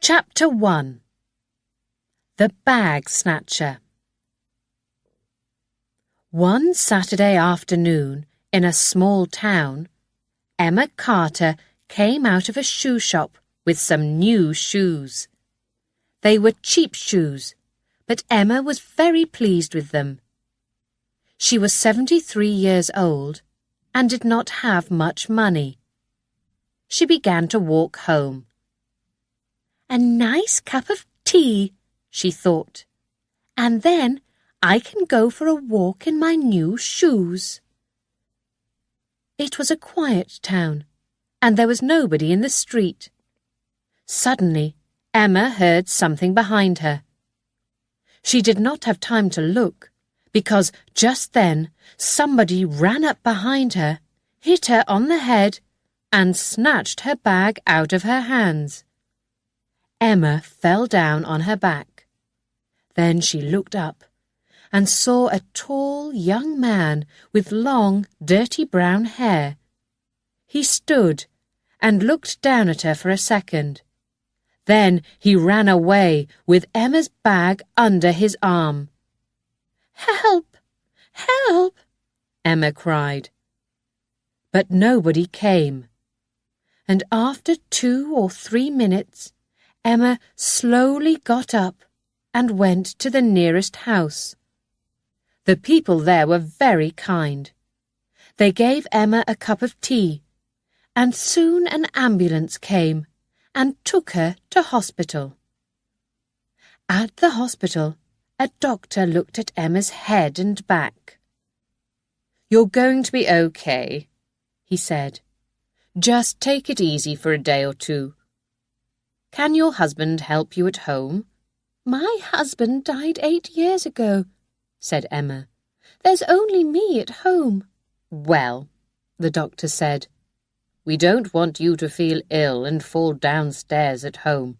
Chapter 1. The Bag Snatcher. One Saturday afternoon, in a small town, Emma Carter came out of a shoe shop with some new shoes. They were cheap shoes, but Emma was very pleased with them. She was 73 years old and did not have much money. She began to walk home. A nice cup of tea, she thought, and then I can go for a walk in my new shoes. It was a quiet town, and there was nobody in the street. Suddenly, Emma heard something behind her. She did not have time to look, because just then somebody ran up behind her, hit her on the head, and snatched her bag out of her hands. Emma fell down on her back. Then she looked up and saw a tall young man with long, dirty brown hair. He stood and looked down at her for a second. Then he ran away with Emma's bag under his arm. "Help! Help!" Emma cried. But nobody came. And after 2 or 3 minutes, Emma slowly got up and went to the nearest house. The people there were very kind. They gave Emma a cup of tea, and soon an ambulance came and took her to hospital. At the hospital, a doctor looked at Emma's head and back. "You're going to be okay," he said. "Just take it easy for a day or 2. Can your husband help you at home?" "My husband died 8 years ago," said Emma. "There's only me at home." "Well," the doctor said, "we don't want you to feel ill and fall downstairs at home,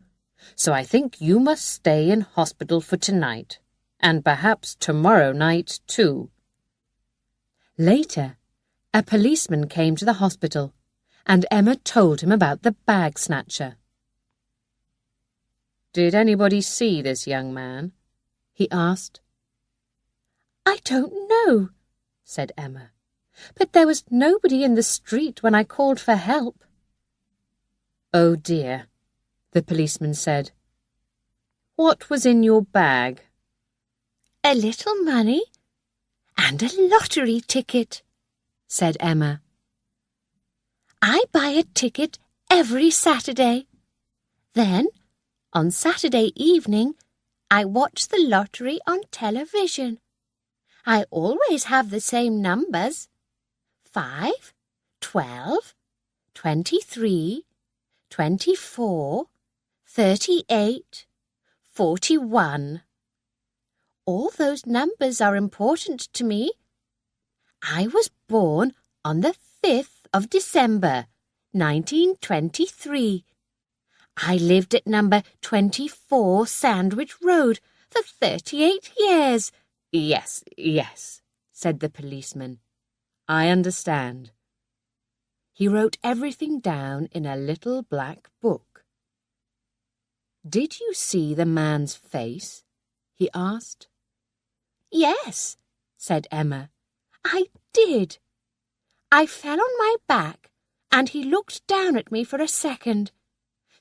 so I think you must stay in hospital for tonight, and perhaps tomorrow night too." Later, a policeman came to the hospital, and Emma told him about the bag snatcher. "Did anybody see this young man?" he asked. "I don't know," said Emma, "but there was nobody in the street when I called for help." "Oh dear," the policeman said. "What was in your bag?" "A little money and a lottery ticket," said Emma. "I buy a ticket every Saturday. Then, on Saturday evening, I watch the lottery on television. I always have the same numbers: 5, 12, 23, 24, 38, 41. All those numbers are important to me. I was born on the 5th of December, 1923. I lived at number 24 Sandwich Road for 38 years. Yes, said the policeman. "I understand." He wrote everything down in a little black book. "Did you see the man's face?" he asked. "Yes," said Emma, "I did. I fell on my back, and he looked down at me for a second.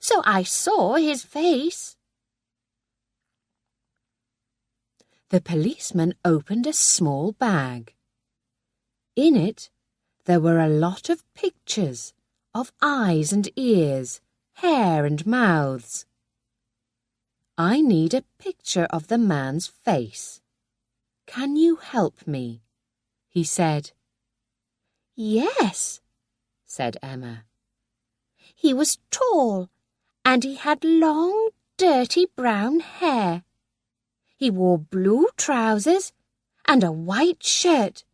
So I saw his face." The policeman opened a small bag. In it, there were a lot of pictures of eyes and ears, hair and mouths. "I need a picture of the man's face. Can you help me?" he said. "Yes," said Emma. "He was tall, and he had long, dirty brown hair. He wore blue trousers and a white shirt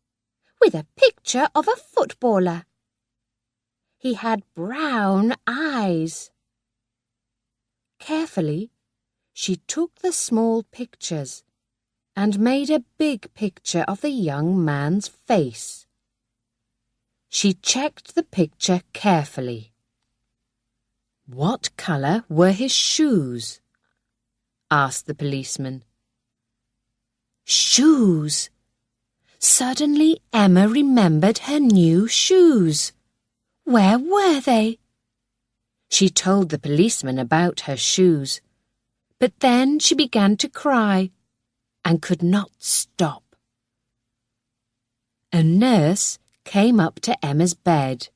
with a picture of a footballer. He had brown eyes." Carefully, she took the small pictures and made a big picture of the young man's face. She checked the picture carefully. "What colour were his shoes?" asked the policeman. Shoes! Suddenly Emma remembered her new shoes. Where were they? She told the policeman about her shoes, but then she began to cry and could not stop. A nurse came up to Emma's bed.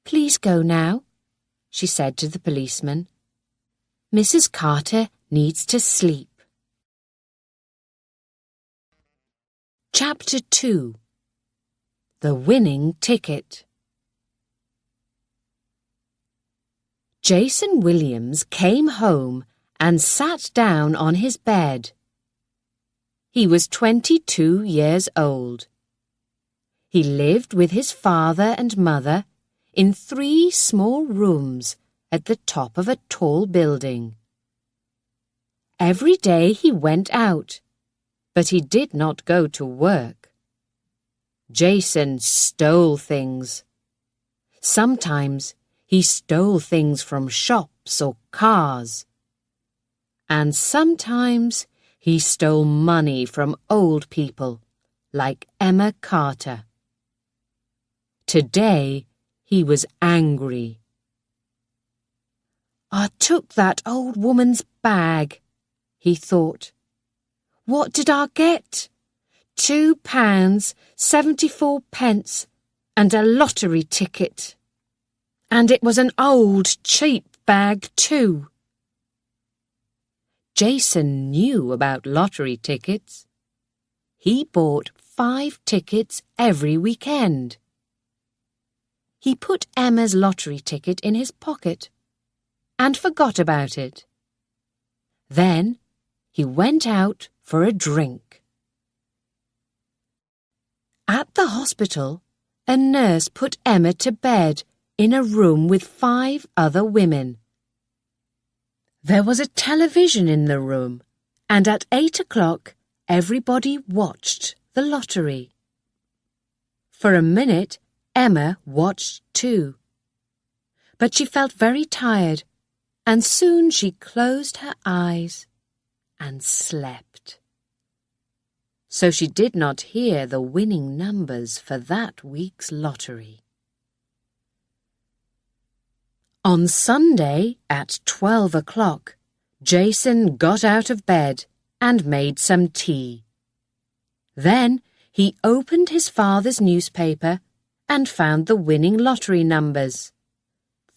"Please go now," she said to the policeman. "Mrs. Carter needs to sleep." Chapter 2. The Winning Ticket. Jason Williams came home and sat down on his bed. He was 22 years old. He lived with his father and mother in 3 small rooms at the top of a tall building. Every day he went out, but he did not go to work. Jason stole things. Sometimes he stole things from shops or cars. And sometimes he stole money from old people, like Emma Carter. Today he was angry. "I took that old woman's bag," he thought. "What did I get? £2.74 and a lottery ticket. And it was an old, cheap bag too." Jason knew about lottery tickets. He bought 5 tickets every weekend. He put Emma's lottery ticket in his pocket and forgot about it. Then he went out for a drink. At the hospital, a nurse put Emma to bed in a room with 5 other women. There was a television in the room, and at 8 o'clock everybody watched the lottery. For a minute, Emma watched too. But she felt very tired, and soon she closed her eyes and slept. So she did not hear the winning numbers for that week's lottery. On Sunday at 12 o'clock, Jason got out of bed and made some tea. Then he opened his father's newspaper and found the winning lottery numbers: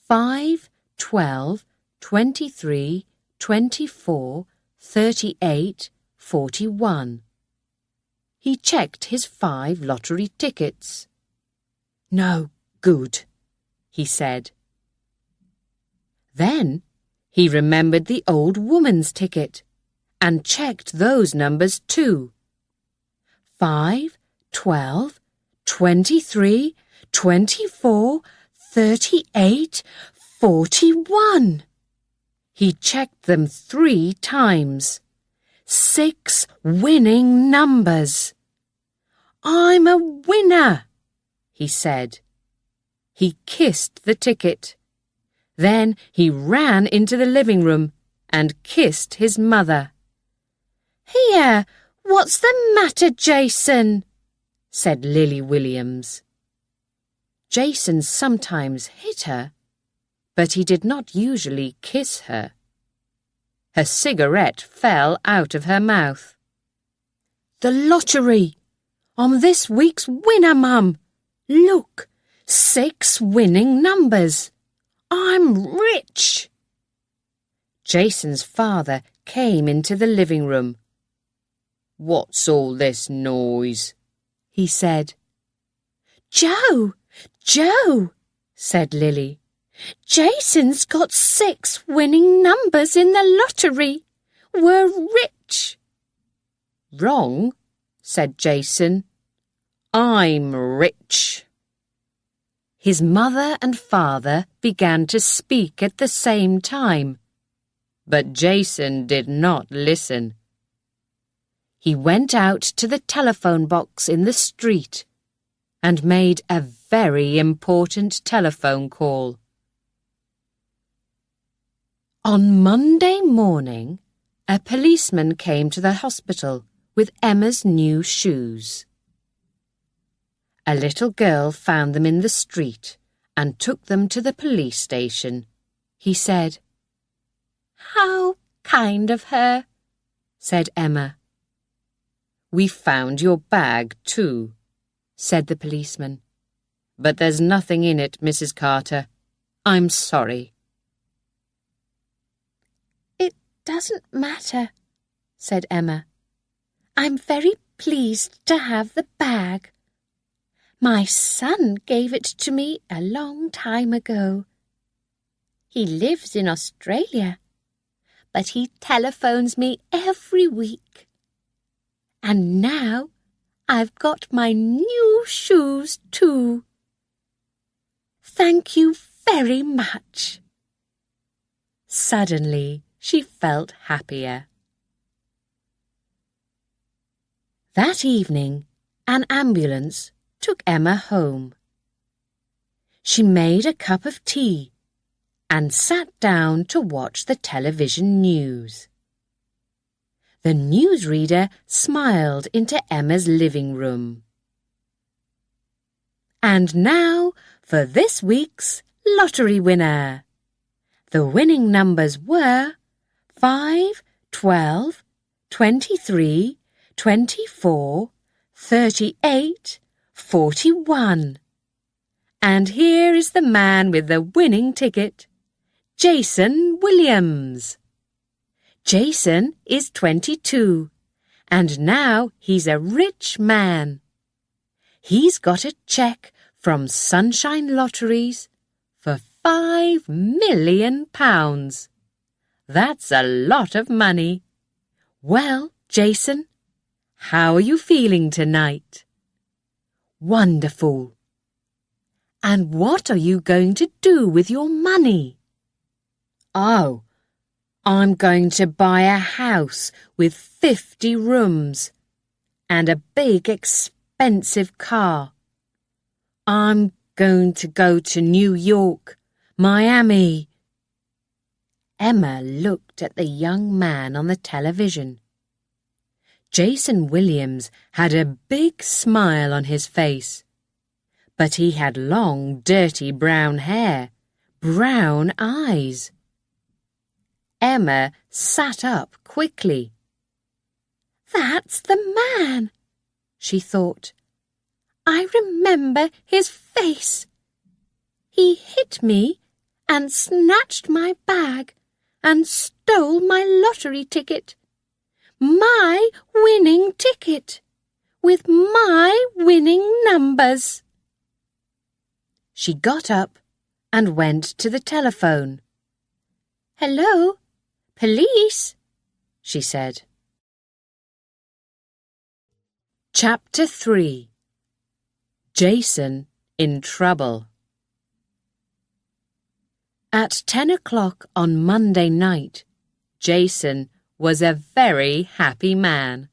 5, 12, 23, 24, 38, 41. He checked his 5 lottery tickets. "No good," he said. Then he remembered the old woman's ticket and checked those numbers too: 5, 12, 23, 24, 38, 41. He checked them 3 times. 6 winning numbers. "I'm a winner," he said. He kissed the ticket. Then he ran into the living room and kissed his mother. "Here, what's the matter, Jason?" said Lily Williams. Jason sometimes hit her, but he did not usually kiss her. Her cigarette fell out of her mouth. "The lottery! I'm this week's winner, Mum! Look, 6 winning numbers! I'm rich!" Jason's father came into the living room. "What's all this noise?" he said. "Joe! Joe!" said Lily. "Jason's got 6 winning numbers in the lottery. We're rich." "Wrong," said Jason. "I'm rich." His mother and father began to speak at the same time, but Jason did not listen. He went out to the telephone box in the street and made a very important telephone call. On Monday morning, a policeman came to the hospital with Emma's new shoes. A little girl found them in the street and took them to the police station. He said, "How kind of her," said Emma. "We found your bag too," said the policeman. "But there's nothing in it, Mrs. Carter. I'm sorry." "It doesn't matter," said Emma. "I'm very pleased to have the bag. My son gave it to me a long time ago. He lives in Australia, but he telephones me every week. And now I've got my new shoes too. Thank you very much." Suddenly, she felt happier. That evening, an ambulance took Emma home. She made a cup of tea and sat down to watch the television news. The newsreader smiled into Emma's living room. "And now for this week's lottery winner. The winning numbers were 5, 12, 23, 24, 38, 41. And here is the man with the winning ticket, Jason Williams. Jason is 22, and now he's a rich man. He's got a cheque from Sunshine Lotteries for £5 million. That's a lot of money. Well, Jason, how are you feeling tonight?" "Wonderful." "And what are you going to do with your money?" "Oh, I'm going to buy a house with 50 rooms and a big expensive car. I'm going to go to New York, Miami." Emma looked at the young man on the television. Jason Williams had a big smile on his face, but he had long, dirty brown hair, brown eyes. Emma sat up quickly. "That's the man," she thought. "I remember his face. He hit me and snatched my bag and stole my lottery ticket. My winning ticket, with my winning numbers." She got up and went to the telephone. "Hello, police," she said. Chapter 3. Jason in Trouble. At 10 o'clock on Monday night, Jason was a very happy man.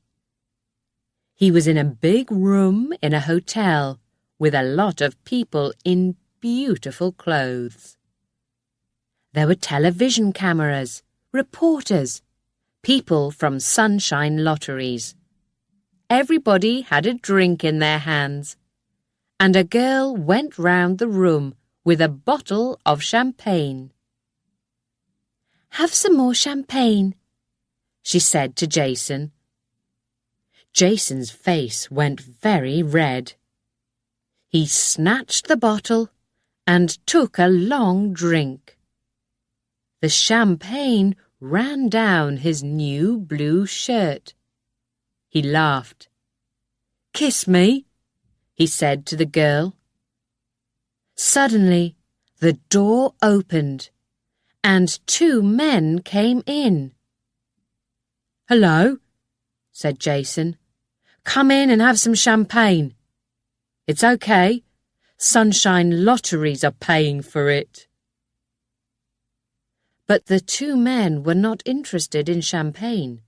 He was in a big room in a hotel with a lot of people in beautiful clothes. There were television cameras, reporters, people from Sunshine Lotteries. Everybody had a drink in their hands, and a girl went round the room with a bottle of champagne. "Have some more champagne," she said to Jason. Jason's face went very red. He snatched the bottle and took a long drink. The champagne ran down his new blue shirt. He laughed. "Kiss me," he said to the girl. Suddenly, the door opened, and 2 men came in. "Hello," said Jason. "Come in and have some champagne. It's okay. Sunshine Lotteries are paying for it." But the 2 men were not interested in champagne.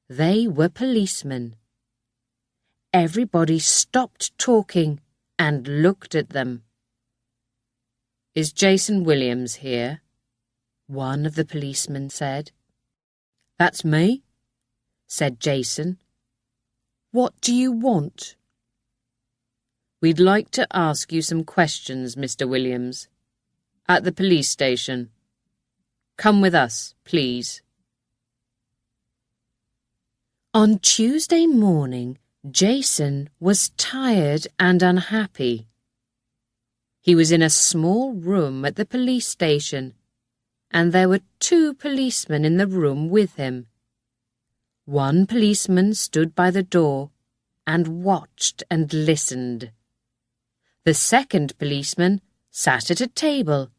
They were policemen. Everybody stopped talking and looked at them. "Is Jason Williams here?" one of the policemen said. "That's me," said Jason. "What do you want?" "We'd like to ask you some questions, Mr. Williams. At the police station. Come with us, please." On Tuesday morning, Jason was tired and unhappy. He was in a small room at the police station, and there were 2 policemen in the room with him. One policeman stood by the door and watched and listened. The second policeman sat at a table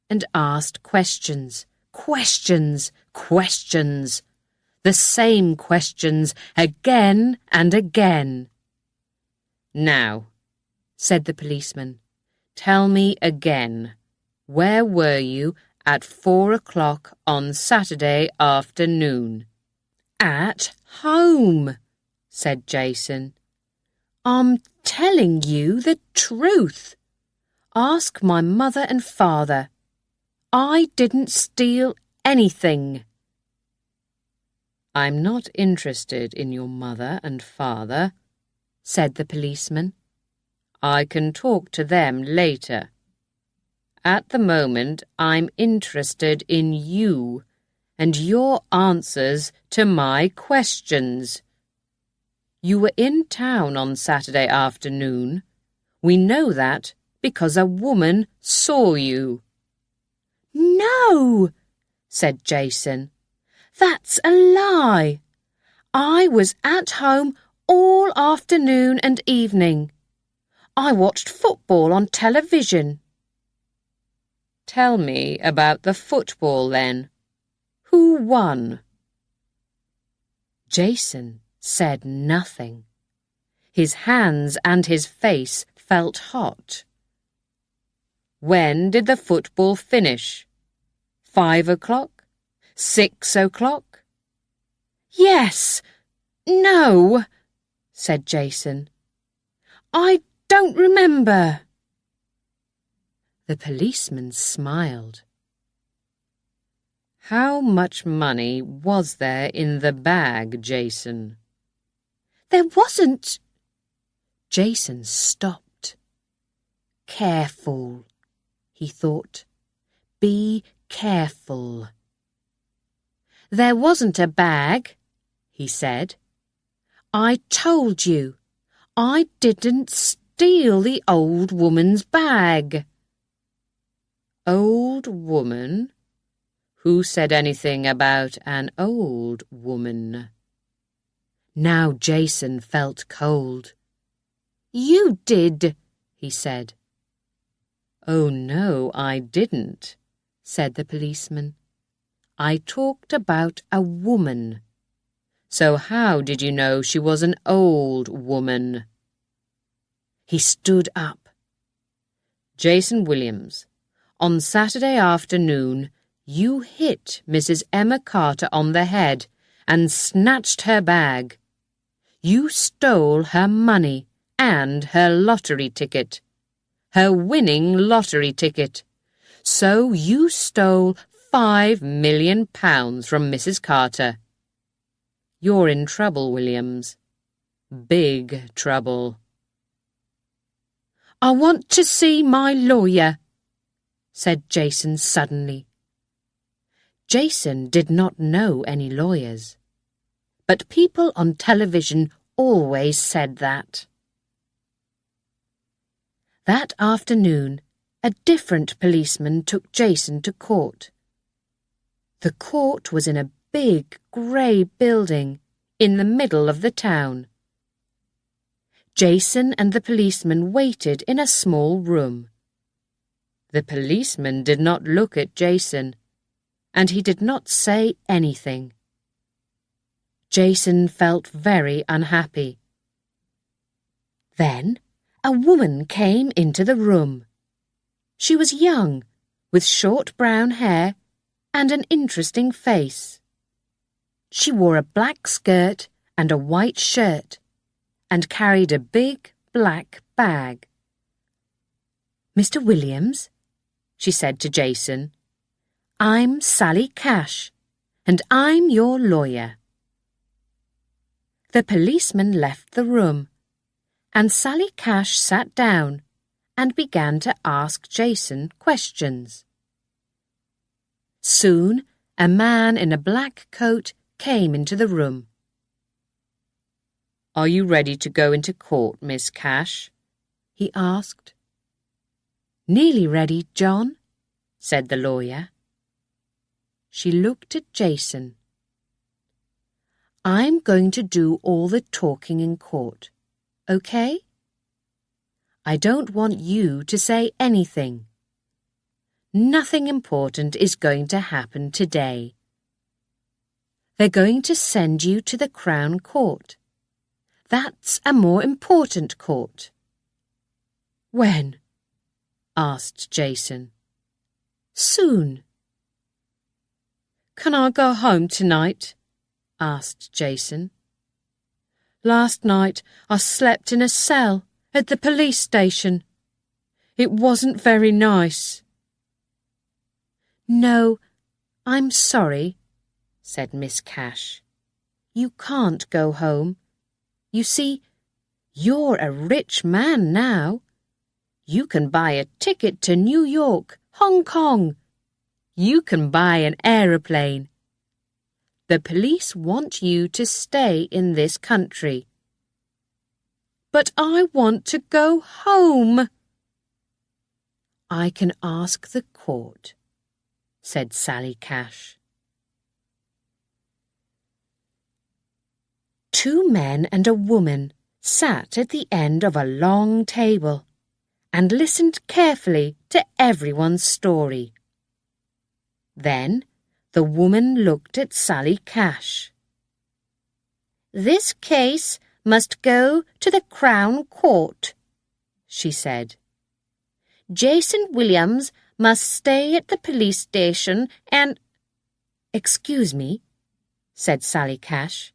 and asked questions, questions, questions, the same questions again and again. "Now," said the policeman, "tell me again, where were you at 4 o'clock on Saturday afternoon?" "At home," said Jason. "I'm telling you the truth. Ask my mother and father. I didn't steal anything." "I'm not interested in your mother and father," said the policeman. "I can talk to them later. At the moment, I'm interested in you and your answers to my questions. You were in town on Saturday afternoon. We know that because a woman saw you." "No," said Jason. "That's a lie. I was at home all afternoon and evening. I watched football on television." "Tell me about the football then. Who won?" Jason said nothing. His hands and his face felt hot. "When did the football finish? 5 o'clock? 6 o'clock?" "Yes, no," said Jason. "I don't remember." The policeman smiled. "How much money was there in the bag, Jason?" "There wasn't." Jason stopped. "Careful," he thought. "Be careful." "There wasn't a bag," he said. "I told you, I didn't steal the old woman's bag." "Old woman? Who said anything about an old woman?" Now Jason felt cold. "You did," he said. "Oh, no, I didn't," said the policeman. "I talked about a woman. So how did you know she was an old woman?" He stood up. "Jason Williams, on Saturday afternoon, you hit Mrs. Emma Carter on the head and snatched her bag. You stole her money and her lottery ticket, her winning lottery ticket. So you stole £5 million from Mrs. Carter. You're in trouble, Williams. Big trouble." "I want to see my lawyer," said Jason suddenly. Jason did not know any lawyers, but people on television always said that. That afternoon, a different policeman took Jason to court. The court was in a big grey building in the middle of the town. Jason and the policeman waited in a small room. The policeman did not look at Jason, and he did not say anything. Jason felt very unhappy. Then a woman came into the room. She was young, with short brown hair and an interesting face. She wore a black skirt and a white shirt, and carried a big black bag. "Mr. Williams," she said to Jason, I'm Sally Cash, and I'm your lawyer." The policeman left the room, and Sally Cash sat down and began to ask Jason questions. Soon, a man in a black coat came into the room. "Are you ready to go into court, Miss Cash?" he asked. "Nearly ready, John," said the lawyer. She looked at Jason. "I'm going to do all the talking in court, okay? I don't want you to say anything. Nothing important is going to happen today. They're going to send you to the Crown Court. That's a more important court." "When?" asked Jason. "Soon." "Can I go home tonight?" asked Jason. "Last night I slept in a cell at the police station. It wasn't very nice." "No, I'm sorry," said Miss Cash. "You can't go home. You see, you're a rich man now. You can buy a ticket to New York, Hong Kong. You can buy an aeroplane. The police want you to stay in this country." "But I want to go home." "I can ask the court," said Sally Cash. 2 men and a woman sat at the end of a long table and listened carefully to everyone's story. Then the woman looked at Sally Cash. "This case must go to the Crown Court," she said. "Jason Williams must stay at the police station and—" "Excuse me," said Sally Cash.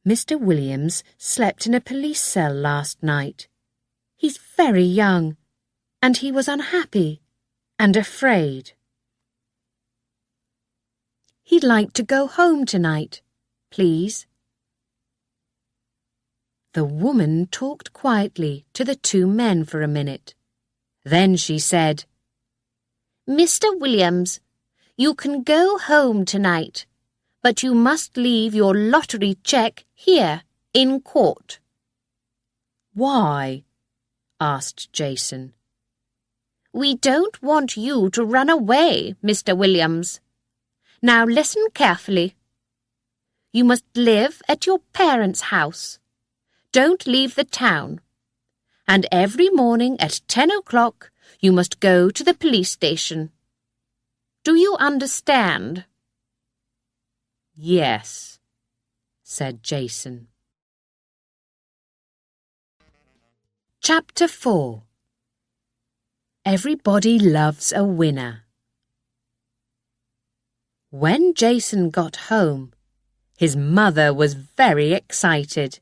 "Mr. Williams slept in a police cell last night. He's very young, and he was unhappy and afraid. He'd like to go home tonight, please." The woman talked quietly to the 2 men for a minute. Then she said, "Mr. Williams, you can go home tonight, but you must leave your lottery cheque here in court." "Why?" asked Jason. "We don't want you to run away, Mr. Williams. Now listen carefully. You must live at your parents' house. Don't leave the town. And every morning at 10 o'clock you must go to the police station. Do you understand?" "Yes," said Jason. Chapter 4. Everybody loves a winner. When Jason got home, his mother was very excited.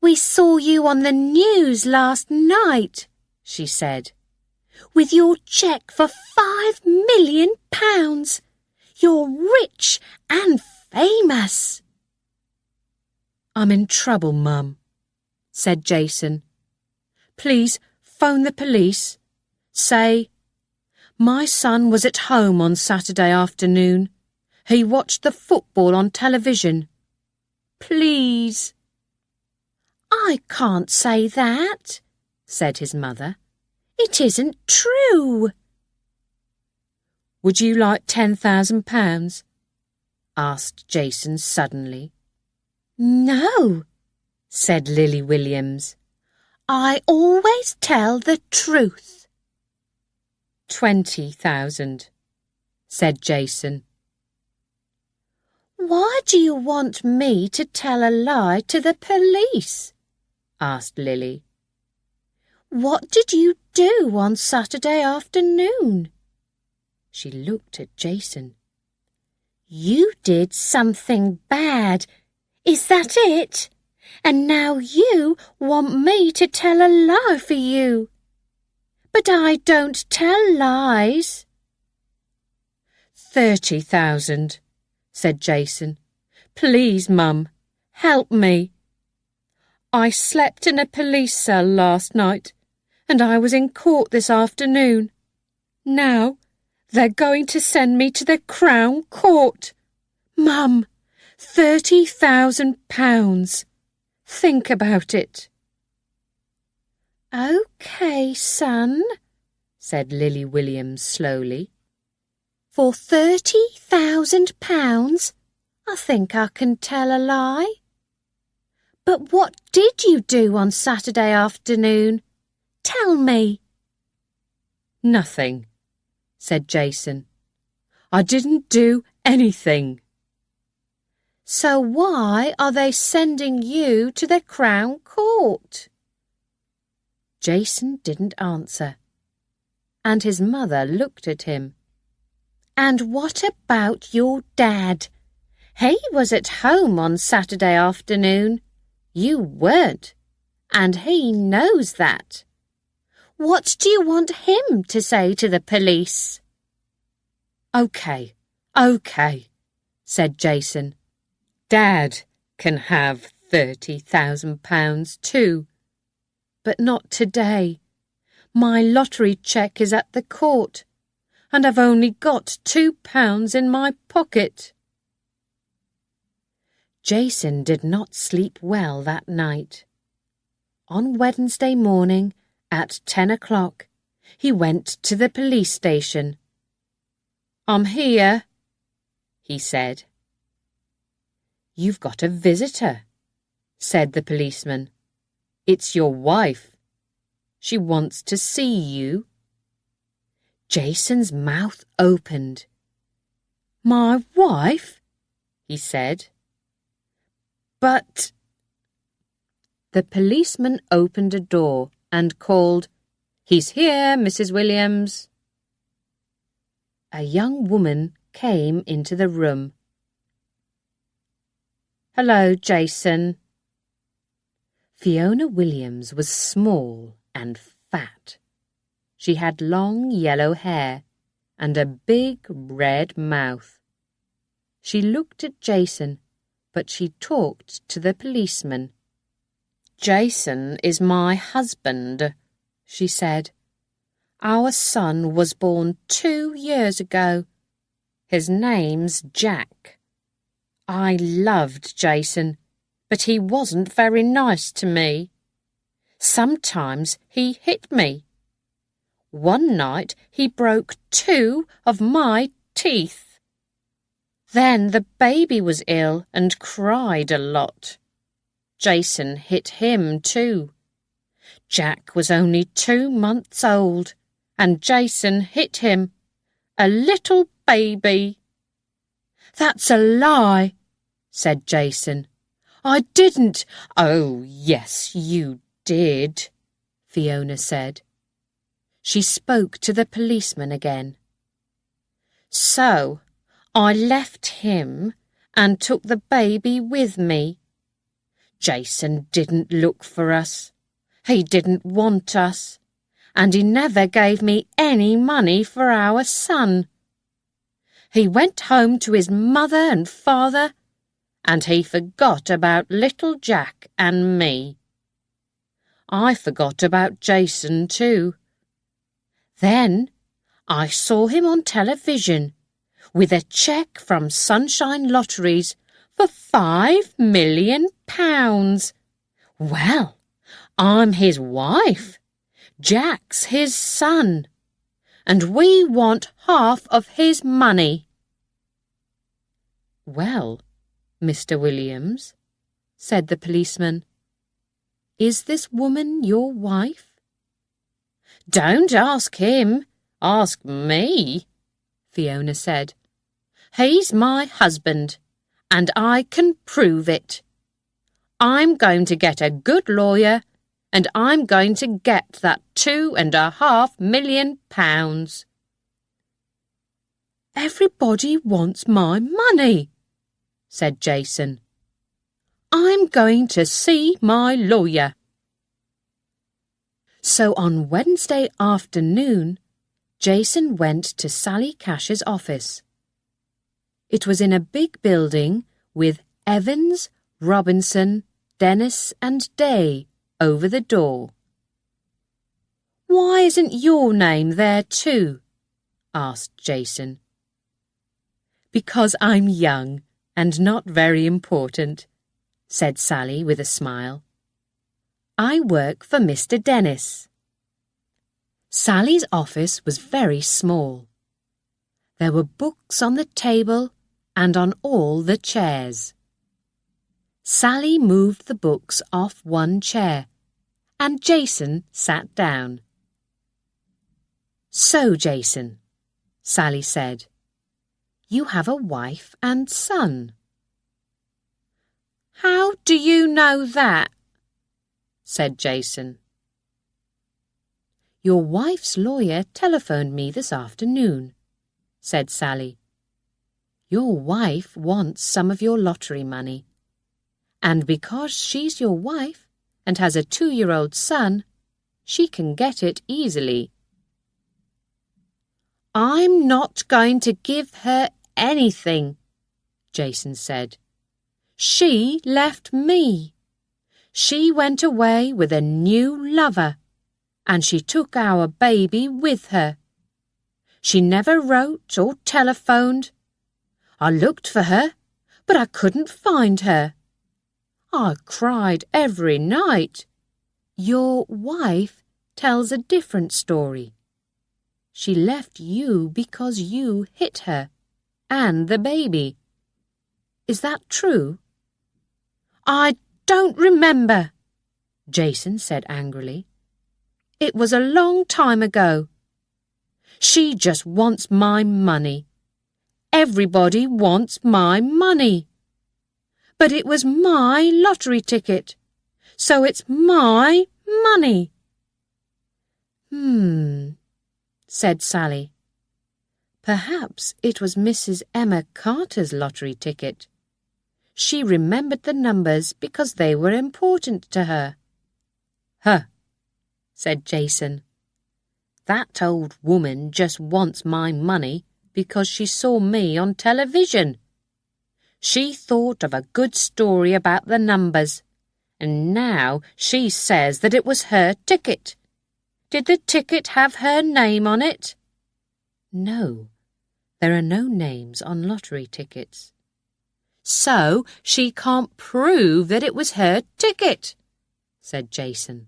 "We saw you on the news last night," she said, "with your cheque for £5 million. You're rich and famous." "I'm in trouble, Mum," said Jason. "Please phone the police. Say, my son was at home on Saturday afternoon. He watched the football on television. Please." "I can't say that," said his mother. "It isn't true." "Would you like £10,000? asked Jason suddenly. "No," said Lily Williams. "I always tell the truth." 20,000, said Jason. "Why do you want me to tell a lie to the police?" asked Lily. "What did you do on Saturday afternoon?" She looked at Jason. "You did something bad. Is that it? And now you want me to tell a lie for you. But I don't tell lies." 30,000, said Jason. Please, Mum, help me. I slept in a police cell last night, and I was in court this afternoon. Now they're going to send me to the Crown Court. Mum, £30,000. Think about it. OK, son, said Lily Williams slowly. For £30,000, I think I can tell a lie. But what did you do on Saturday afternoon? Tell me. Nothing, said Jason. I didn't do anything. So why are they sending you to the Crown Court? Jason didn't answer, and his mother looked at him. And what about your dad? He was at home on Saturday afternoon. You weren't, and he knows that. What do you want him to say to the police? OK, said Jason. Dad can have £30,000 too. But not today. My lottery cheque is at the court, and I've only got £2 in my pocket. Jason did not sleep well that night. On Wednesday morning, at 10 o'clock, he went to the police station. I'm here, he said. You've got a visitor, said the policeman. It's your wife. She wants to see you. Jason's mouth opened. My wife? He said. But... The policeman opened a door and called, He's here, Mrs. Williams. A young woman came into the room. Hello, Jason. Fiona Williams was small and fat. She had long yellow hair and a big red mouth. She looked at Jason, but she talked to the policeman. Jason is my husband, she said. Our son was born 2 years ago. His name's Jack. I loved Jason, but he wasn't very nice to me. Sometimes he hit me. One night he broke 2 of my teeth. Then the baby was ill and cried a lot. Jason hit him too. Jack was only 2 months old, and Jason hit him, a little baby. That's a lie, said Jason. I didn't. Oh, yes, you did, Fiona said. She spoke to the policeman again. So, I left him and took the baby with me. Jason didn't look for us. He didn't want us, and he never gave me any money for our son. He went home to his mother and father, and he forgot about little Jack and me. I forgot about Jason too. Then I saw him on television with a cheque from Sunshine Lotteries for £5 million. Well, I'm his wife. Jack's his son, and we want half of his money. Well, Mr. Williams, said the policeman, is this woman your wife? Don't ask him, ask me, Fiona said. He's my husband, and I can prove it. I'm going to get a good lawyer, and I'm going to get that £2.5 million. Everybody wants my money, said Jason. I'm going to see my lawyer. So on Wednesday afternoon, Jason went to Sally Cash's office It was in a big building with Evans, Robinson, Dennis and Day over the door. "Why isn't your name there too?" asked Jason. "Because I'm young and not very important," said Sally with a smile. "I work for Mr. Dennis." Sally's office was very small. There were books on the table and on all the chairs. Sally moved the books off one chair, and Jason sat down. "So, Jason," Sally said, "you have a wife and son." "How do you know that?" said Jason. "Your wife's lawyer telephoned me this afternoon," said Sally. "Your wife wants some of your lottery money, and because she's your wife and has a 2-year-old son, she can get it easily." "I'm not going to give her anything," Jason said. "She left me. She went away with a new lover, and she took our baby with her. She never wrote or telephoned. I looked for her, but I couldn't find her. I cried every night. Your wife tells a different story. She left you because you hit her and the baby. Is that true?" "I don't remember," Jason said angrily. "It was a long time ago. She just wants my money. Everybody wants my money. But it was my lottery ticket, so it's my money." Said Sally. "Perhaps it was Mrs. Emma Carter's lottery ticket. She remembered the numbers because they were important to her." "Huh," said Jason. "That old woman just wants my money because she saw me on television. She thought of a good story about the numbers, and now she says that it was her ticket. Did the ticket have her name on it?" "No, there are no names on lottery tickets." "So she can't prove that it was her ticket," said Jason.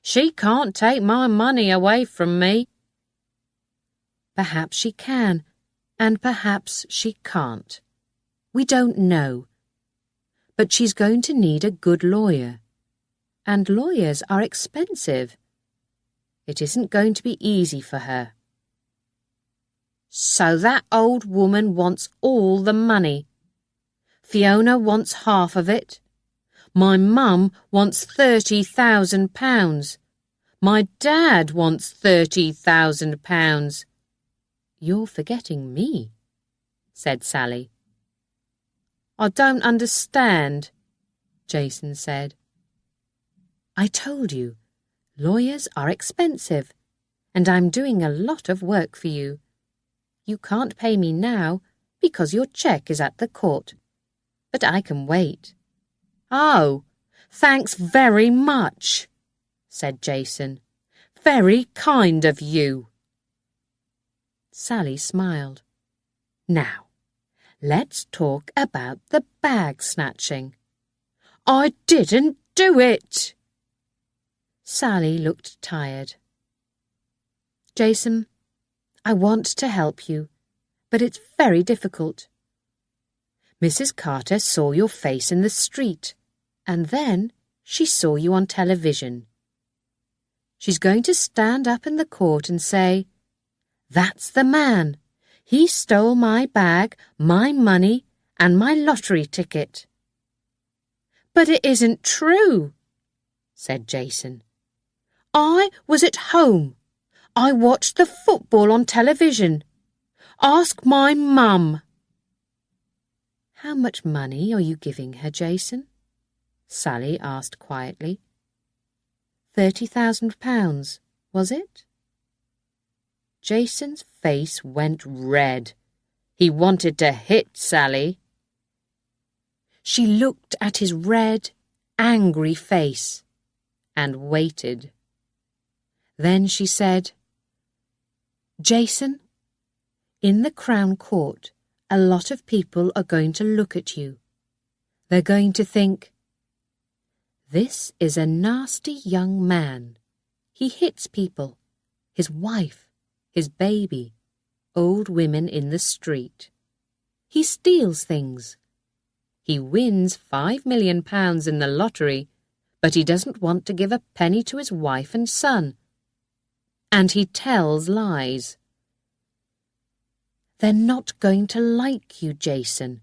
"She can't take my money away from me." "Perhaps she can, and perhaps she can't. We don't know. But she's going to need a good lawyer, and lawyers are expensive. It isn't going to be easy for her." "So that old woman wants all the money. Fiona wants half of it. My mum wants £30,000. My dad wants £30,000. "You're forgetting me," said Sally. "I don't understand," Jason said. "I told you, lawyers are expensive, and I'm doing a lot of work for you. You can't pay me now because your cheque is at the court, but I can wait." "Oh, thanks very much," said Jason. "Very kind of you." Sally smiled. "Now, let's talk about the bag snatching." "I didn't do it." Sally looked tired. "Jason, I want to help you, but it's very difficult. Mrs. Carter saw your face in the street, and then she saw you on television. She's going to stand up in the court and say, 'That's the man. He stole my bag, my money, and my lottery ticket.'" "But it isn't true," said Jason. "I was at home. I watched the football on television. Ask my mum." "How much money are you giving her, Jason?" Sally asked quietly. £30,000, was it? Jason's face went red. He wanted to hit Sally. She looked at his red, angry face and waited. Then she said, "Jason, in the Crown Court, a lot of people are going to look at you. They're going to think, 'This is a nasty young man. He hits people, his wife, his baby, old women in the street. He steals things. He wins £5 million in the lottery, but he doesn't want to give a penny to his wife and son. And he tells lies.' They're not going to like you, Jason,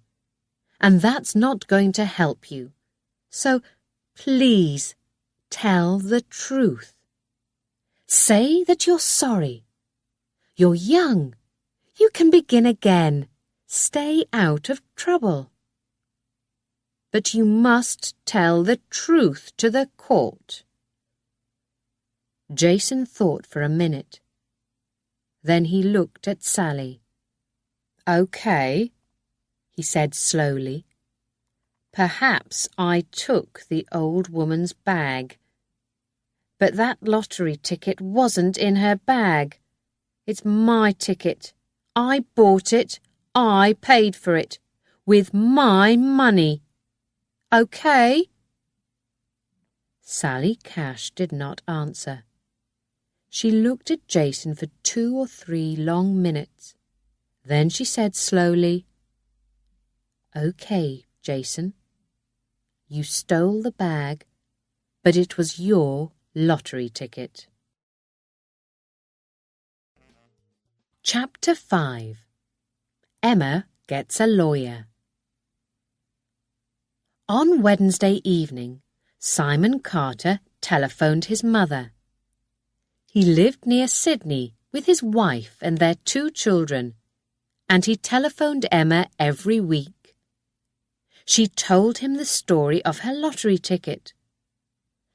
and that's not going to help you. So please tell the truth. Say that you're sorry. You're young. You can begin again. Stay out of trouble. But you must tell the truth to the court." Jason thought for a minute. Then he looked at Sally. "Okay," he said slowly. "Perhaps I took the old woman's bag. But that lottery ticket wasn't in her bag. It's my ticket. I bought it. I paid for it. With my money. Okay?" Sally Cash did not answer. She looked at Jason for 2 or 3 long minutes. Then she said slowly, "Okay, Jason. You stole the bag, but it was your lottery ticket." Chapter 5. Emma Gets a Lawyer. On Wednesday evening, Simon Carter telephoned his mother. He lived near Sydney with his wife and their 2 children, and he telephoned Emma every week. She told him the story of her lottery ticket.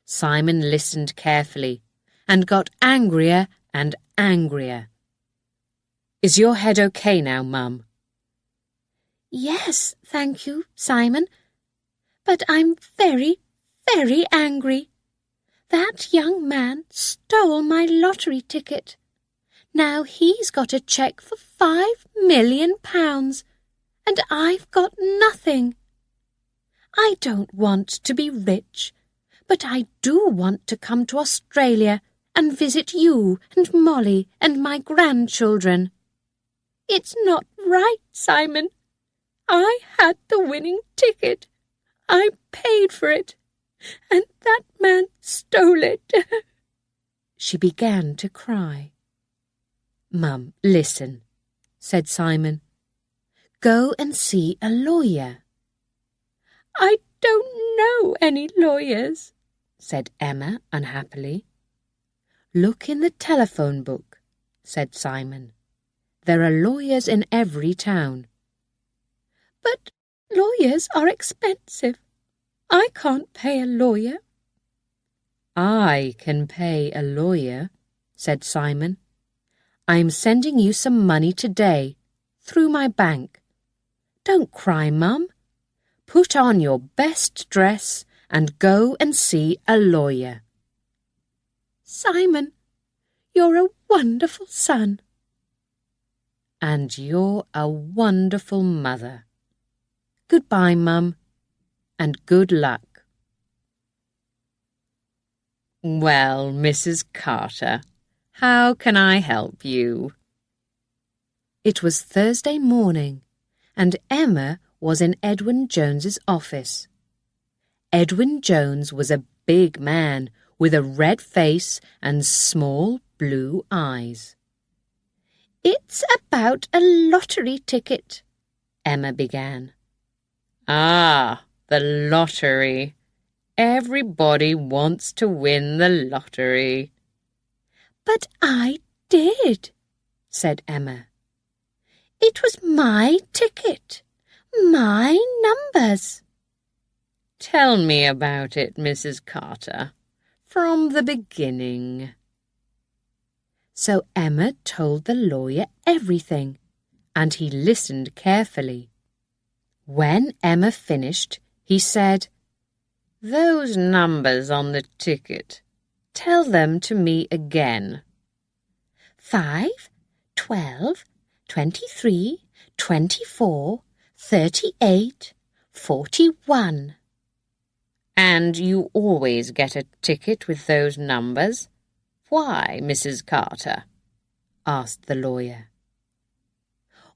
Simon listened carefully and got angrier and angrier. "Is your head okay now, Mum?" "Yes, thank you, Simon. But I'm very, very angry. That young man stole my lottery ticket. Now he's got a cheque for £5 million, and I've got nothing. I don't want to be rich, but I do want to come to Australia and visit you and Molly and my grandchildren. It's not right, Simon. I had the winning ticket. I paid for it, and that man stole it." She began to cry. "Mum, listen," said Simon. "Go and see a lawyer." "I don't know any lawyers," said Emma unhappily. "Look in the telephone book," said Simon. "There are lawyers in every town." "But lawyers are expensive. I can't pay a lawyer." "I can pay a lawyer," said Simon. "I'm sending you some money today, through my bank. Don't cry, Mum. Put on your best dress and go and see a lawyer." "Simon, you're a wonderful son." "And you're a wonderful mother. Goodbye, Mum, and good luck." "Well, Mrs. Carter, how can I help you?" It was Thursday morning, and Emma was in Edwin Jones's office. Edwin Jones was a big man with a red face and small blue eyes. "It's about a lottery ticket," Emma began. "Ah, the lottery. Everybody wants to win the lottery." "But I did," said Emma. "It was my ticket, my numbers." "Tell me about it, Mrs. Carter, from the beginning." So Emma told the lawyer everything, and he listened carefully. When Emma finished, he said, "Those numbers on the ticket, tell them to me again." 5, 12, 23, 24, 38, 41. "And you always get a ticket with those numbers? Why, Mrs. Carter?" asked the lawyer.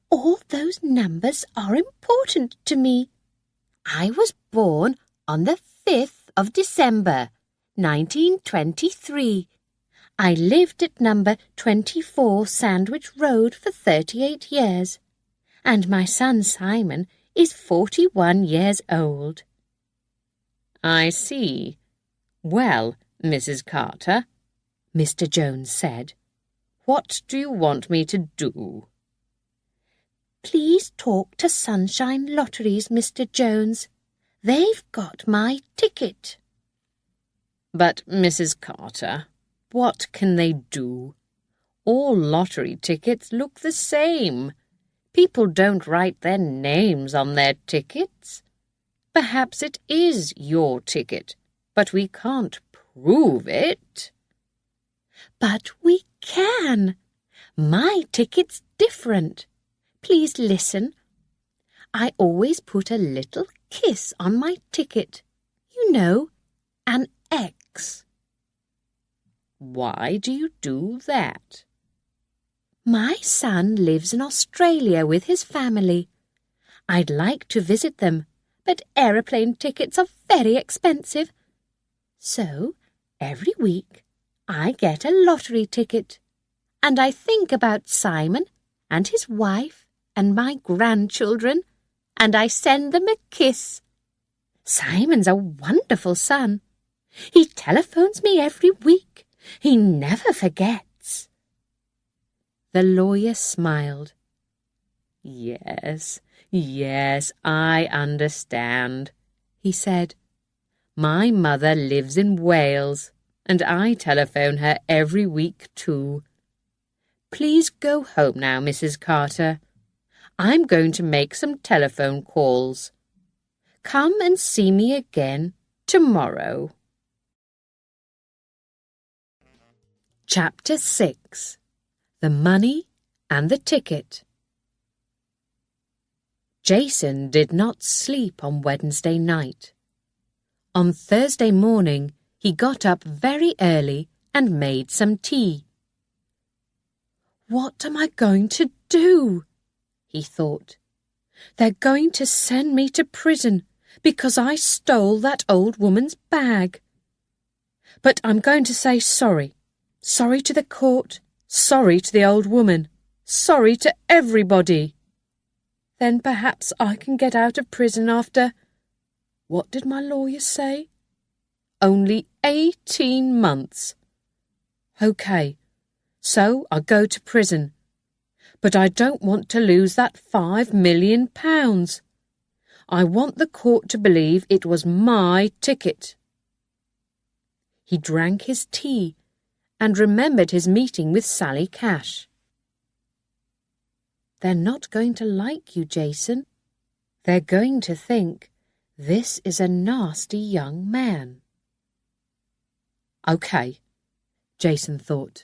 All those numbers are important to me. I was born on the 5th of December, 1923. I lived at number 24 Sandwich Road for 38 years, and my son Simon is 41 years old. "I see. Well, Mrs. Carter," Mr. Jones said, "what do you want me to do?" Please talk to Sunshine Lotteries, Mr. Jones. They've got my ticket. "But, Mrs. Carter, what can they do? All lottery tickets look the same. People don't write their names on their tickets. Perhaps it is your ticket, but we can't prove it." But we can. My ticket's different. Please listen. I always put a little kiss on my ticket. You know, an X. "Why do you do that?" My son lives in Australia with his family. I'd like to visit them, but aeroplane tickets are very expensive. So, every week, I get a lottery ticket, and I think about Simon and his wife and my grandchildren, and I send them a kiss. Simon's a wonderful son. He telephones me every week. He never forgets. The lawyer smiled. Yes, I understand," he said. "My mother lives in Wales, and I telephone her every week too. Please go home now, Mrs. Carter. I'm going to make some telephone calls. Come and see me again tomorrow." Chapter 6. The Money and the Ticket. Jason did not sleep on Wednesday night. On Thursday morning, he got up very early and made some tea. "What am I going to do?" he thought. "They're going to send me to prison because I stole that old woman's bag. But I'm going to say sorry. Sorry to the court, sorry to the old woman, sorry to everybody. Then perhaps I can get out of prison after, what did my lawyer say? Only 18 months. OK, so I go to prison. But I don't want to lose that £5 million. I want the court to believe it was my ticket." He drank his tea and remembered his meeting with Sally Cash. "They're not going to like you, Jason. They're going to think this is a nasty young man." "OK," Jason thought.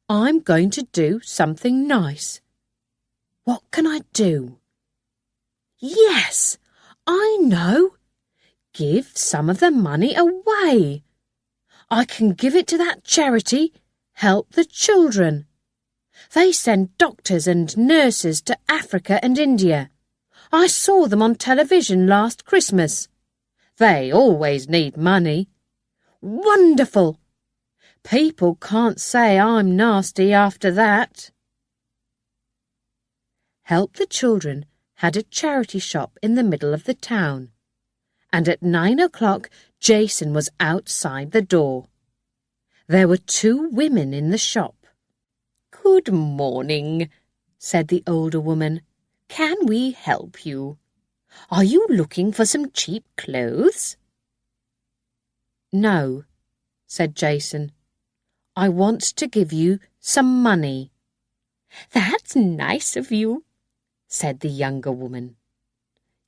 "I'm going to do something nice. What can I do? Yes, I know. Give some of the money away. I can give it to that charity, Help the Children. They send doctors and nurses to Africa and India. I saw them on television last Christmas. They always need money. Wonderful! People can't say I'm nasty after that." Help the Children had a charity shop in the middle of the town, and at 9 o'clock Jason was outside the door. There were 2 women in the shop. "Good morning," said the older woman. "Can we help you? Are you looking for some cheap clothes?" "No," said Jason. "I want to give you some money." "That's nice of you. said the younger woman.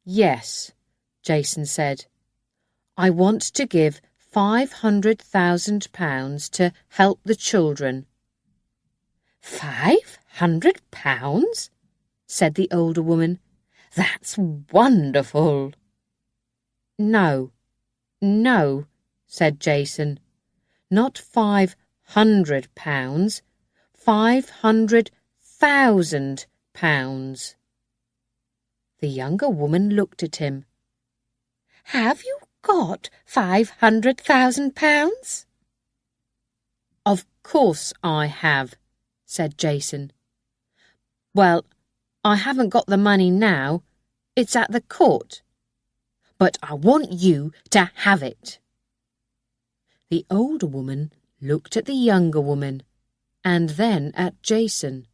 Yes, Jason said. I want to give £500,000 to help the children. £500? said the older woman. That's wonderful. No, said Jason. Not £500, £500,000. The younger woman looked at him. Have you got £500,000? Of course I have, said Jason. Well, I haven't got the money now. It's at the court. But I want you to have it. The older woman looked at the younger woman and then at Jason.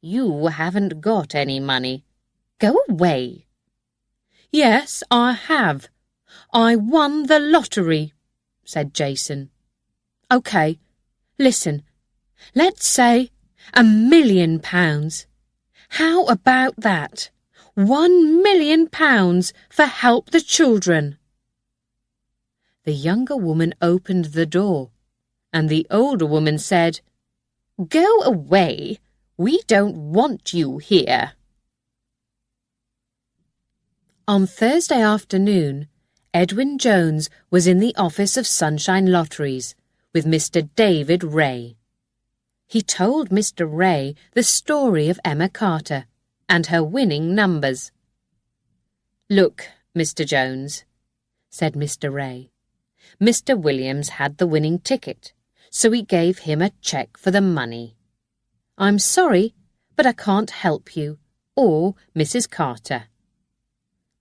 You haven't got any money. Go away. Yes, I have. I won the lottery, said Jason. OK, listen. Let's say £1 million. How about that? £1 million for help the children. The younger woman opened the door, and the older woman said, Go away. We don't want you here. On Thursday afternoon, Edwin Jones was in the office of Sunshine Lotteries with Mr. David Ray. He told Mr. Ray the story of Emma Carter and her winning numbers. Look, Mr. Jones, said Mr. Ray. Mr. Williams had the winning ticket, so he gave him a cheque for the money. I'm sorry, but I can't help you, or Mrs. Carter.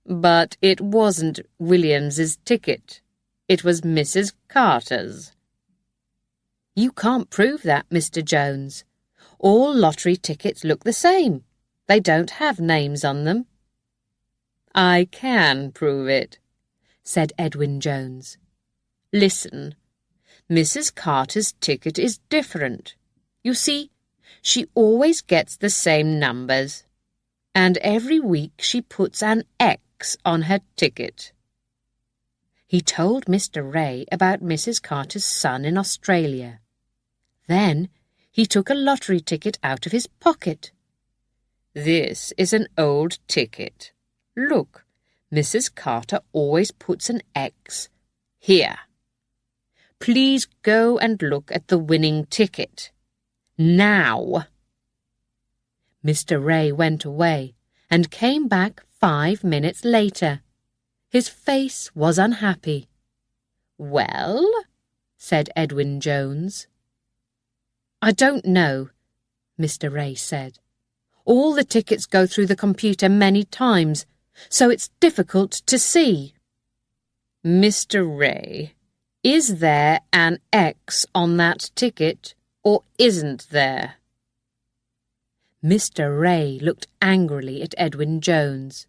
But it wasn't Williams's ticket. It was Mrs. Carter's. You can't prove that, Mr. Jones. All lottery tickets look the same. They don't have names on them. I can prove it, said Edwin Jones. Listen, Mrs. Carter's ticket is different. You see, she always gets the same numbers, and every week she puts an X on her ticket. He told Mr. Ray about Mrs. Carter's son in Australia. Then he took a lottery ticket out of his pocket. This is an old ticket. Look, Mrs. Carter always puts an X here. Please go and look at the winning ticket. Now. Mr. Ray went away and came back 5 minutes later. His face was unhappy. Well, said Edwin Jones. I don't know, Mr. Ray said. All the tickets go through the computer many times, so it's difficult to see. Mr. Ray, is there an X on that ticket, or isn't there? Mr. Ray looked angrily at Edwin Jones.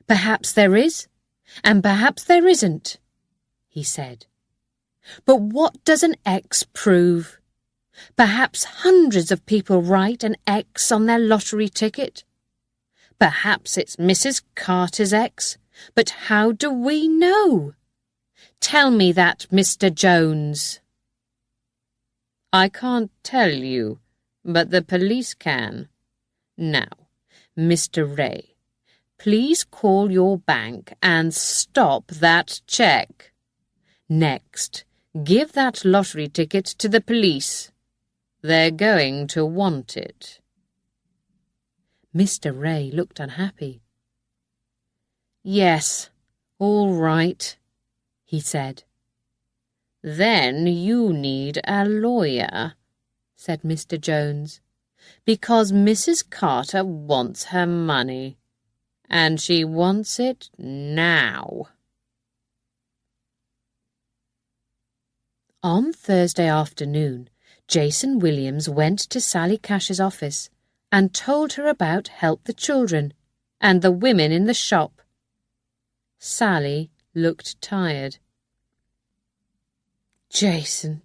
Perhaps there is, and perhaps there isn't, he said. But what does an X prove? Perhaps hundreds of people write an X on their lottery ticket. Perhaps it's Mrs. Carter's X, but how do we know? Tell me that, Mr. Jones. I can't tell you, but the police can. Now, Mr. Ray, please call your bank and stop that cheque. Next, give that lottery ticket to the police. They're going to want it. Mr. Ray looked unhappy. Yes, all right, he said. Then you need a lawyer, said Mr. Jones, because Mrs. Carter wants her money, and she wants it now. On Thursday afternoon, Jason Williams went to Sally Cash's office and told her about Help the Children and the women in the shop. Sally looked tired. Jason,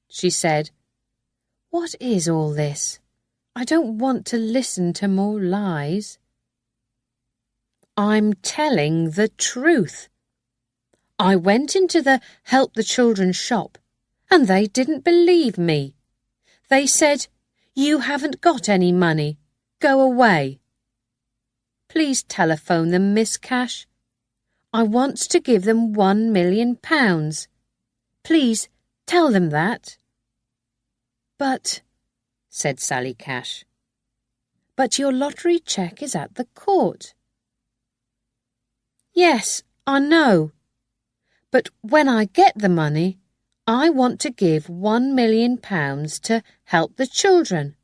she said, what is all this? I don't want to listen to more lies. I'm telling the truth. I went into the Help the Children shop and they didn't believe me. They said, "You haven't got any money. Go away." Please telephone them, Miss Cash. I want to give them £1 million. Please tell them that. But, said Sally Cash, but your lottery cheque is at the court. Yes, I know. But when I get the money, I want to give £1 million to help the children.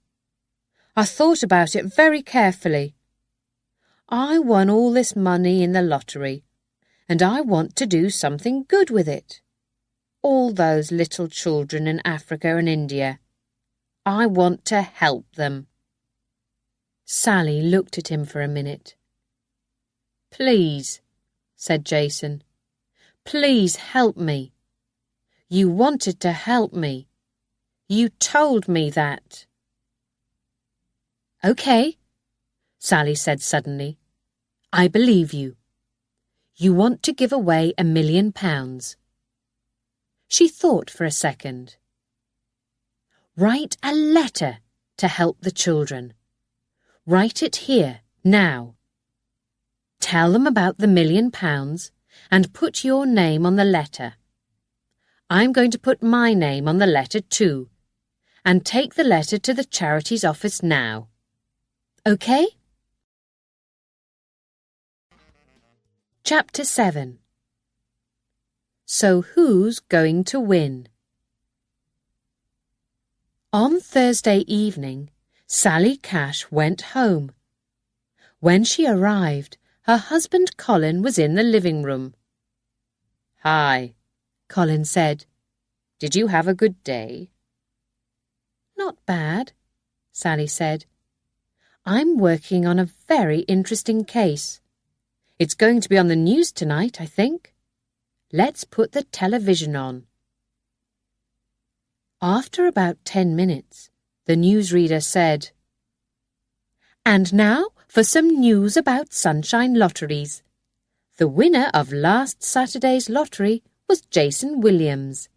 I thought about it very carefully. I won all this money in the lottery, and I want to do something good with it. All those little children in Africa and India. I want to help them. Sally looked at him for a minute. Please, said Jason, please help me. You wanted to help me. You told me that. Okay, Sally said suddenly. I believe you. You want to give away £1 million. She thought for a second. Write a letter to help the children. Write it here, now. Tell them about the £1 million and put your name on the letter. I'm going to put my name on the letter too, and take the letter to the charity's office now. Okay? Chapter 7. So who's going to win? On Thursday evening, Sally Cash went home. When she arrived, her husband Colin was in the living room. Hi, Colin said. Did you have a good day? Not bad, Sally said. I'm working on a very interesting case. It's going to be on the news tonight, I think. Let's put the television on. After about 10 minutes, the newsreader said, And now for some news about Sunshine Lotteries. The winner of last Saturday's lottery was Jason Williams.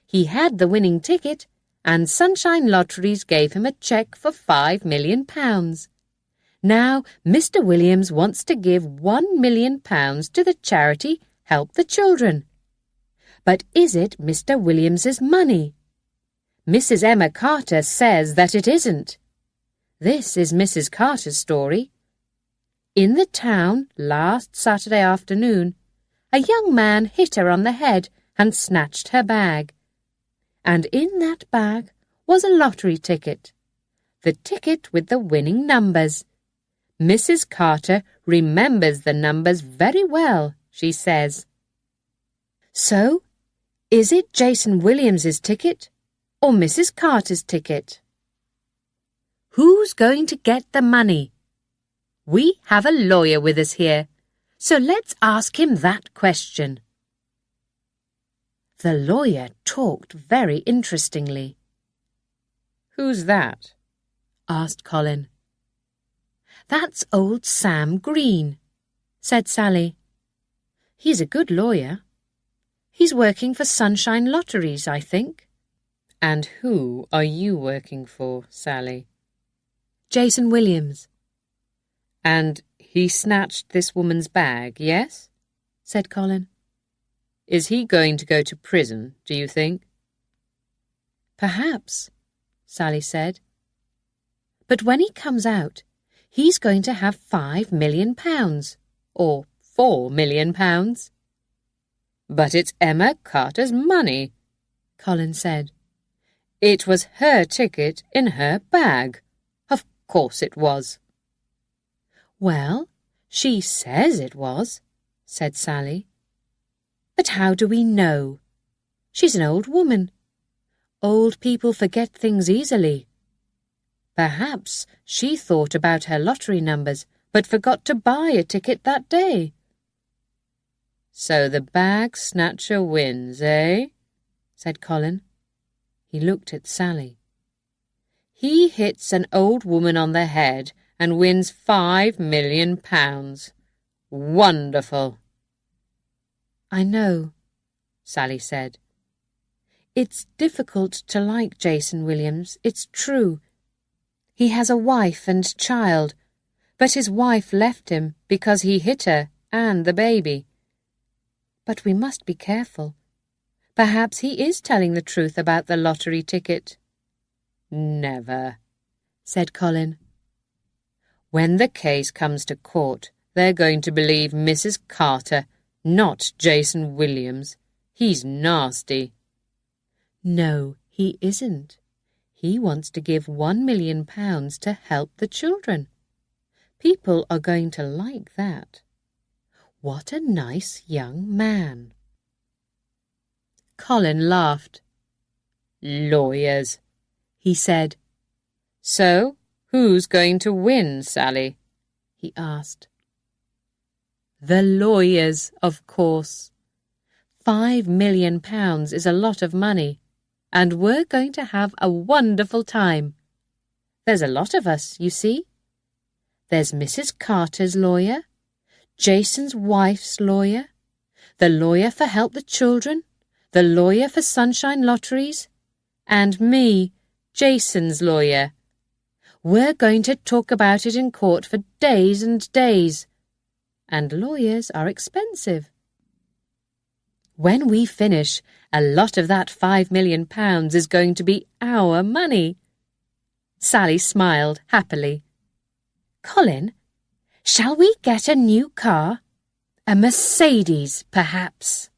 He had the winning ticket, and Sunshine Lotteries gave him a cheque for £5 million. Now, Mr. Williams wants to give £1 million to the charity Help the Children. But is it Mr. Williams's money? Mrs. Emma Carter says that it isn't. This is Mrs. Carter's story. In the town last Saturday afternoon, a young man hit her on the head and snatched her bag. And in that bag was a lottery ticket. The ticket with the winning numbers. Mrs. Carter remembers the numbers very well, she says. So, is it Jason Williams's ticket or Mrs. Carter's ticket? Who's going to get the money? We have a lawyer with us here, so let's ask him that question. The lawyer talked very interestingly. Who's that? Asked Colin. That's old Sam Green, said Sally. He's a good lawyer. He's working for Sunshine Lotteries, I think. And who are you working for, Sally? Jason Williams. And he snatched this woman's bag, yes? Said Colin. Is he going to go to prison, do you think? Perhaps, Sally said. But when he comes out, he's going to have £5 million, or £4 million. But it's Emma Carter's money, Colin said. It was her ticket in her bag. Of course it was. Well, she says it was, said Sally. But how do we know? She's an old woman. Old people forget things easily. Perhaps she thought about her lottery numbers, but forgot to buy a ticket that day. So the bag snatcher wins, eh? Said Colin. He looked at Sally. He hits an old woman on the head and wins £5 million. Wonderful!" "I know," Sally said. "It's difficult to like Jason Williams, it's true. He has a wife and child, but his wife left him because he hit her and the baby. But we must be careful. Perhaps he is telling the truth about the lottery ticket." "Never," said Colin. "When the case comes to court, they're going to believe Mrs. Carter, not Jason Williams. He's nasty." "No, he isn't. He wants to give £1 million to help the children. People are going to like that. What a nice young man." Colin laughed. "Lawyers," he said. "So, who's going to win, Sally?" he asked. "The lawyers, of course. £5 million is a lot of money, and we're going to have a wonderful time. There's a lot of us, you see. There's Mrs. Carter's lawyer, Jason's wife's lawyer, the lawyer for Help the Children, the lawyer for Sunshine Lotteries, and me, Jason's lawyer. We're going to talk about it in court for days and days. And lawyers are expensive. When we finish, a lot of that £5 million is going to be our money." Sally smiled happily. "Colin, shall we get a new car? A Mercedes, perhaps?"